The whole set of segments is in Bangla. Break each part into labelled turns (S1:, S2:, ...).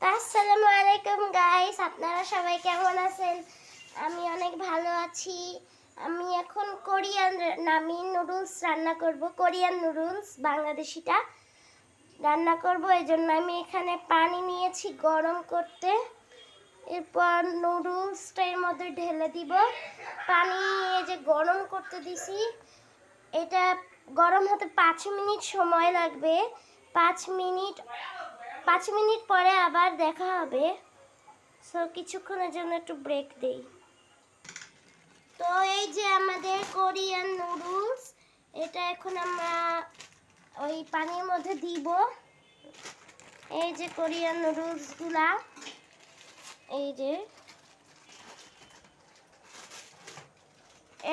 S1: আসসালামু আলাইকুম গাইস, আপনারা সবাই কেমন আছেন? আমি অনেক ভালো আছি। আমি এখন কোরিয়ান নামি নুডলস রান্না করব। কোরিয়ান নুডলস বাংলাদেশিটা রান্না করব। এই জন্য আমি এখানে পানি নিয়েছি গরম করতে। এরপর নুডলসটা এর মধ্যে ঢেলে দিব। পানি এই যে গরম করতে দিছি, এটা গরম হতে 5 মিনিট সময় লাগবে। 5 মিনিট পরে আবার দেখা হবে। সো কিছুক্ষণের জন্য একটু ব্রেক দেই। তো এই যে আমাদের কোরিয়ান নুডলস, এটা এখন আমরা ওই পানির মধ্যে দিব। এই যে কোরিয়ান নুডলসগুলা, এই যে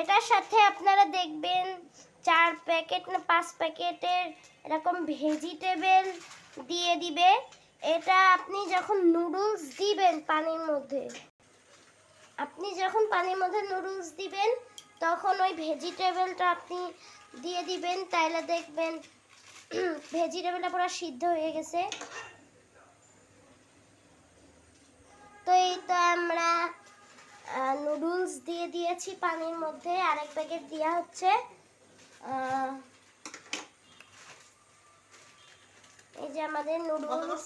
S1: এটার সাথে আপনারা দেখবেন 4 প্যাকেট না 5 প্যাকেটের এরকম ভেজিটেবল দিয়ে দিবে। এটা আপনি যখন নুডলস দিবেন পানির মধ্যে, নুডলস দিবেন তখন ওই ভেজিটেবলটা আপনি দিয়ে দিবেন, তাইলে দেখবেন ভেজিটেবলটা পুরো সিদ্ধ হয়ে গেছে। তো এই তো আমরা নুডলস দিয়ে দিয়েছি পানির মধ্যে, আরেক প্যাকেট দেওয়া হচ্ছে। এই যে আমাদের নুডলস,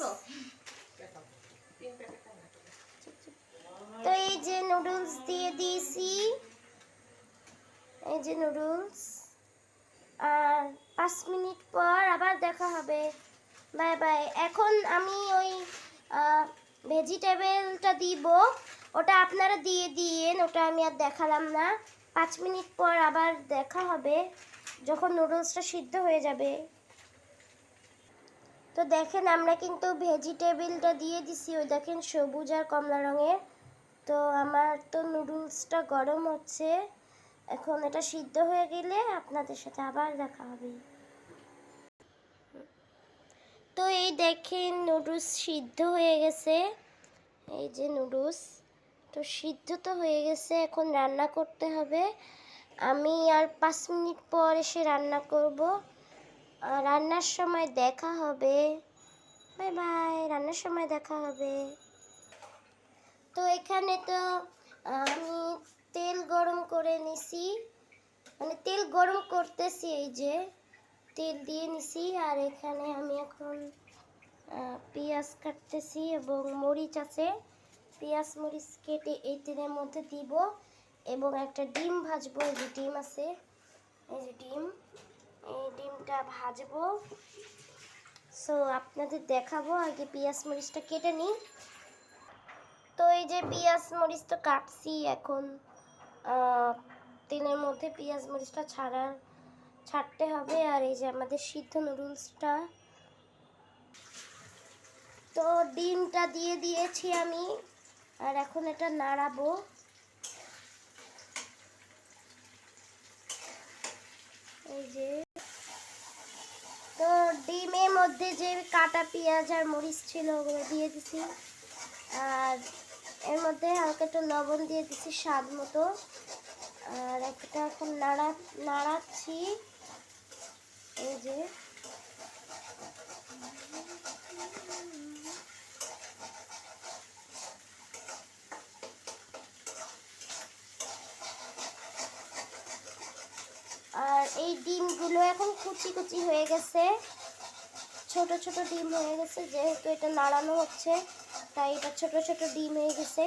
S1: তো এই যে নুডলস দিয়ে দিয়েছি। এই যে নুডলস, আর 5 মিনিট পর আবার দেখা হবে। Bye bye. এখন আমি ওই ভেজিটেবলটা দিব, ওটা আপনারা দিয়ে দিয়েন, ওটা আমি আর দেখালাম না। 5 মিনিট পর আবার দেখা হবে যখন নুডলসটা সিদ্ধ হয়ে যাবে। তো দেখেন আমরা কিন্তু ভেজিটেবলটা দিয়ে দিছি, ওই দেখেন সবুজ আর কমলা রঙের। তো আমার তো নুডলসটা গরম হচ্ছে, এখন এটা সিদ্ধ হয়ে গেলে আপনাদের সাথে আবার দেখা হবে। তো এই দেখেন নুডলস সিদ্ধ হয়ে গেছে। এই যে নুডলস তো সিদ্ধ তো হয়ে গেছে, এখন রান্না করতে হবে। আমি আর 5 মিনিট পর এসে রান্না করব। রান্নার সময় দেখা হবে। বাই বাই, রান্নার সময় দেখা হবে। তো এখানে তো আমি তেল গরম করে নিছি, মানে তেল গরম করতেছি। এই যে তেল দিয়ে নিছি, আর এখানে আমি এখন পেঁয়াজ কাটতেছি এবং মরিচ আছে। পেঁয়াজ মরিচ কেটে এই তেলের মধ্যে দিব এবং একটা ডিম ভাজবো। এই যে ডিম আছে, এই যে ডিম, এই ডিমটা ভাজবো। সো আপনাদের দেখাবো, আগে পেঁয়াজ মরিচটা কেটে নিই। তো এই যে পেঁয়াজ মরিচ তো কাটছি, এখন তেলের মধ্যে পেঁয়াজ মরিচটা ছাড়তে হবে। আর এই যে আমাদের সিদ্ধ নুডলসটা, তো ডিমটা দিয়ে দিয়েছি আমি, আর এখন এটা নাড়াবো। এই যে তো ডিমের মধ্যে যে কাটা পেঁয়াজ আর মরিচ ছিল ওগুলো দিয়ে দিছি, আর এর মধ্যে হালকা একটু লবণ দিয়ে দিছি স্বাদ মতো। আর একটা এখন নাড়াচ্ছি। এই যে আর এই ডিমগুলো এখন কুচি কুচি হয়ে গেছে, ছোট ছোট ডিম হয়ে গেছে, যেহেতু এটা নাড়ানো হচ্ছে তাই এটা ছোট ছোট ডিম হয়ে গেছে।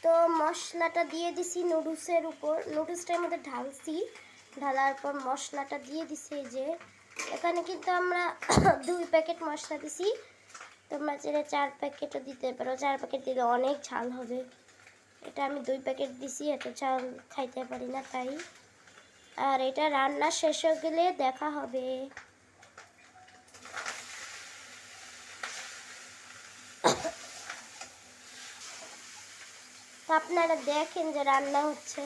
S1: তো মশলাটা দিয়ে দিছি নুডলসের উপর, নুডলসটার মধ্যে ঢালছি, ঢালার পর মশলাটা দিয়ে দিছি। এই যে এখানে কিন্তু আমরা 2 প্যাকেট মশলা দিছি, তোমরা চাইলে 4 প্যাকেটও দিতে পারো। 4 প্যাকেট দিলে অনেক ঝাল হবে, এটা আমি 2 প্যাকেট দিছি, এত ঝাল খাইতে পারি না তাই। আর এটা রান্না শেষ হয়ে গেলে দেখা হবে। আপনারা দেখেন যে রান্না হচ্ছে।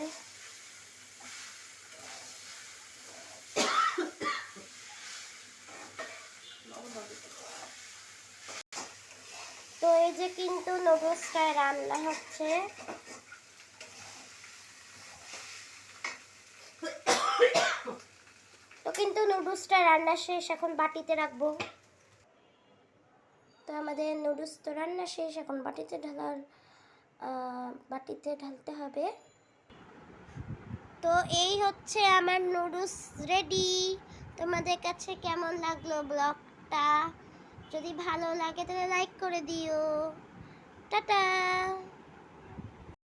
S1: তো এই যে কিন্তু নুডলসটা রান্না হচ্ছে। তো কিন্তু নুডলসটা রান্না শেষ, এখন বাটিতে রাখবো। আমাদের নুডলস তো রান্না শেষ, এখন বাটিতে ঢালতে হবে। তো এই হচ্ছে আমার নুডলস রেডি। তোমাদের কাছে কেমন লাগলো ব্লগটা? যদি ভালো লাগে তাহলে লাইক করে দিও। টাটা।